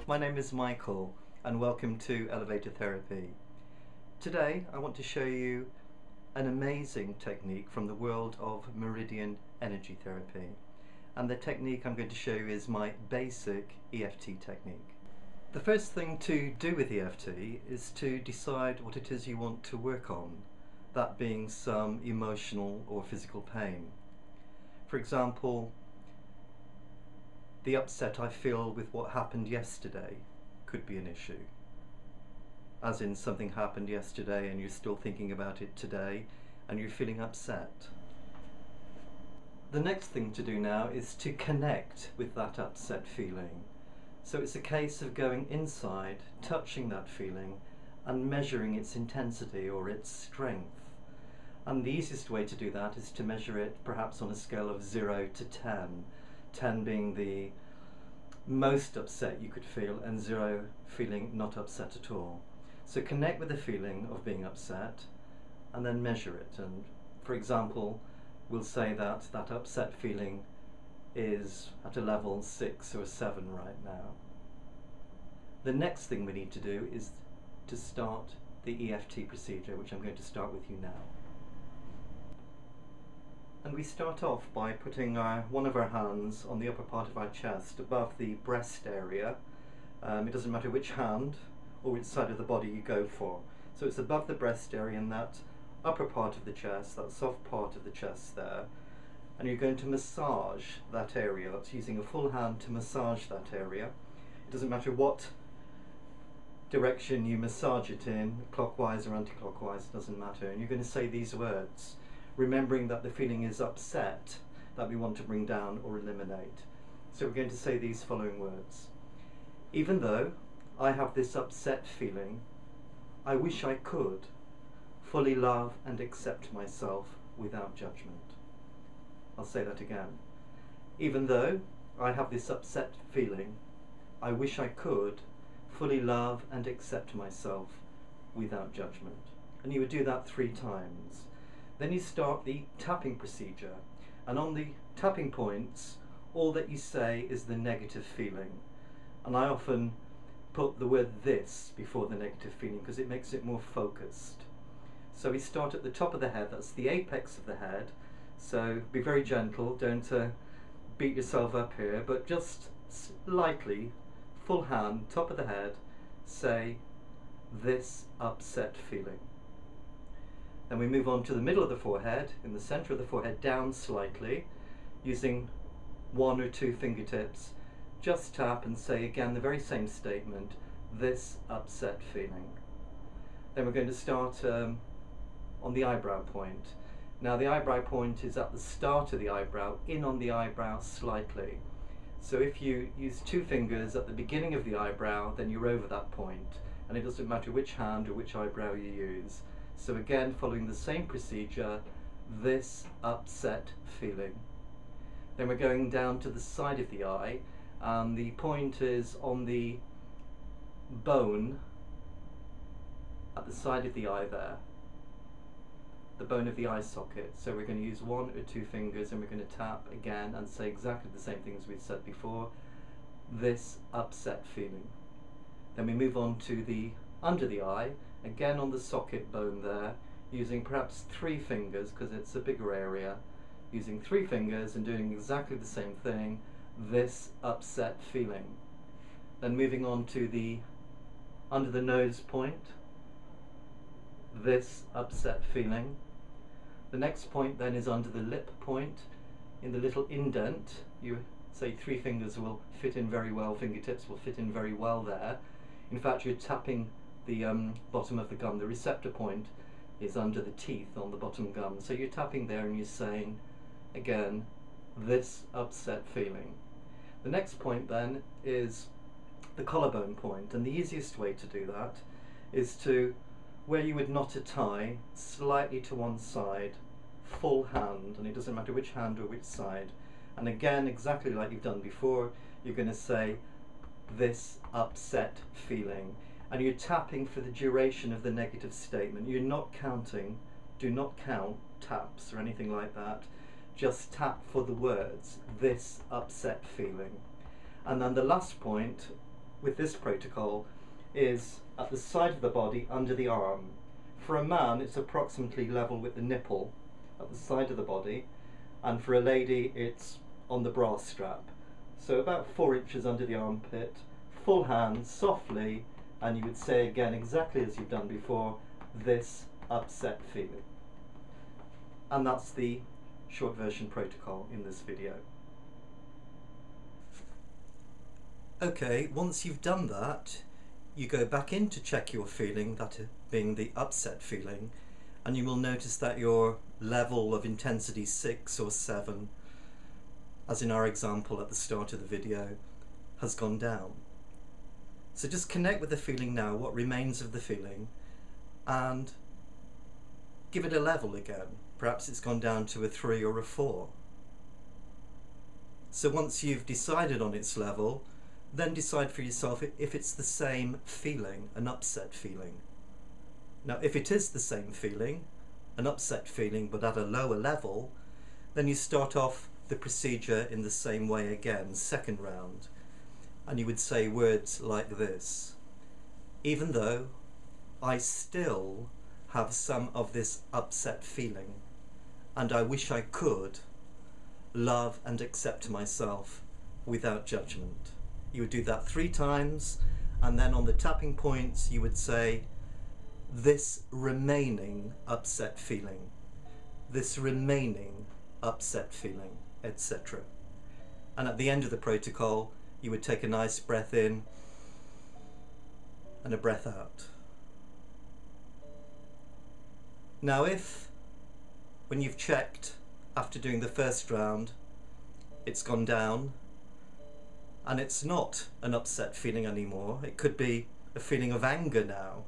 my name is Michael and welcome to Elevator Therapy. Today I want to show you an amazing technique from the world of meridian energy therapy, and the technique I'm going to show you is my basic EFT technique. The first thing to do with EFT is to decide what it is you want to work on, that being some emotional or physical pain. For example, the upset I feel with what happened yesterday could be an issue. As in, something happened yesterday and you're still thinking about it today and you're feeling upset. The next thing to do now is to connect with that upset feeling. So it's a case of going inside, touching that feeling and measuring its intensity or its strength. And the easiest way to do that is to measure it perhaps on a scale of 0 to 10. 10 being the most upset you could feel and 0 feeling not upset at all. So connect with the feeling of being upset and then measure it. And for example, we'll say that that upset feeling is at a level 6 or 7 right now. The next thing we need to do is to start the EFT procedure, which I'm going to start with you now. And we start off by putting one of our hands on the upper part of our chest above the breast area. It doesn't matter which hand or which side of the body you go for. So it's above the breast area in that upper part of the chest, that soft part of the chest there. And you're going to massage that area. That's using a full hand to massage that area. It doesn't matter what direction you massage it in, clockwise or anti-clockwise, it doesn't matter. And you're going to say these words, remembering that the feeling is upset that we want to bring down or eliminate. So we're going to say these following words. Even though I have this upset feeling, I wish I could fully love and accept myself without judgment. I'll say that again. Even though I have this upset feeling, I wish I could fully love and accept myself without judgment. And you would do that 3 times. Then you start the tapping procedure, and on the tapping points all that you say is the negative feeling, and I often put the word this before the negative feeling because it makes it more focused. So we start at the top of the head, that's the apex of the head, so be very gentle, don't beat yourself up here, but just lightly, full hand, top of the head, say this upset feeling. Then we move on to the middle of the forehead, in the center of the forehead, down slightly, using 1 or 2 fingertips. Just tap and say again the very same statement, this upset feeling. Then we're going to start on the eyebrow point. Now the eyebrow point is at the start of the eyebrow, in on the eyebrow slightly. So if you use 2 fingers at the beginning of the eyebrow, then you're over that point, and it doesn't matter which hand or which eyebrow you use. So again, following the same procedure, this upset feeling. Then we're going down to the side of the eye, and the point is on the bone at the side of the eye there, the bone of the eye socket. So we're going to use 1 or 2 fingers and we're going to tap again and say exactly the same things we've said before, this upset feeling. Then we move on to the under the eye, again on the socket bone there, using perhaps 3 fingers because it's a bigger area, using 3 fingers and doing exactly the same thing, this upset feeling. Then moving on to the under the nose point, this upset feeling. The next point then is under the lip point, in the little indent. You say 3 fingers will fit in very well, fingertips will fit in very well there. In fact, you're tapping the bottom of the gum. The receptor point is under the teeth on the bottom gum. So you're tapping there and you're saying, again, this upset feeling. The next point then is the collarbone point, and the easiest way to do that is to, where you would knot a tie, slightly to one side, full hand, and it doesn't matter which hand or which side. And again, exactly like you've done before, you're going to say, this upset feeling. And you're tapping for the duration of the negative statement. You're not counting, do not count taps or anything like that. Just tap for the words, this upset feeling. And then the last point with this protocol is at the side of the body under the arm. For a man it's approximately level with the nipple at the side of the body, and for a lady it's on the bra strap. So about 4 inches under the armpit, full hand, softly, and you would say again exactly as you've done before, this upset feeling. And that's the short version protocol in this video. Okay, once you've done that, you go back in to check your feeling, that being the upset feeling, and you will notice that your level of intensity 6 or 7, as in our example at the start of the video, has gone down. So just connect with the feeling now, what remains of the feeling, and give it a level again. Perhaps it's gone down to a 3 or a 4. So once you've decided on its level, then decide for yourself if it's the same feeling, an upset feeling. Now if it is the same feeling, an upset feeling but at a lower level, then you start off the procedure in the same way again, second round, and you would say words like this: even though I still have some of this upset feeling, and I wish I could love and accept myself without judgment. You would do that 3 times, and then on the tapping points you would say, this remaining upset feeling, this remaining upset feeling, etc. And at the end of the protocol you would take a nice breath in and a breath out. Now if, when you've checked after doing the first round, it's gone down and it's not an upset feeling anymore, it could be a feeling of anger now,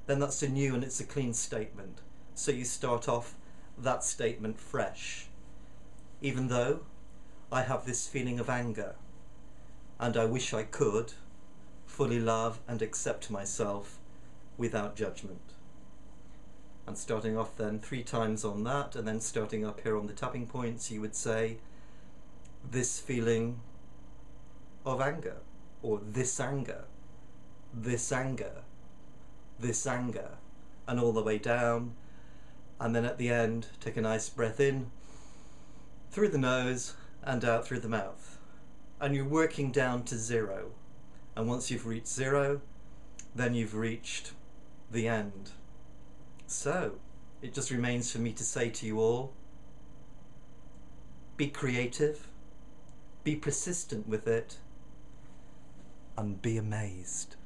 then that's a new and it's a clean statement. So you start off that statement fresh. Even though I have this feeling of anger, and I wish I could fully love and accept myself without judgment. And starting off then 3 times on that, and then starting up here on the tapping points, you would say this feeling of anger, or this anger, this anger, this anger, and all the way down. And then at the end, take a nice breath in through the nose and out through the mouth. And you're working down to 0. And once you've reached 0, then you've reached the end. So, it just remains for me to say to you all, be creative, be persistent with it, and be amazed.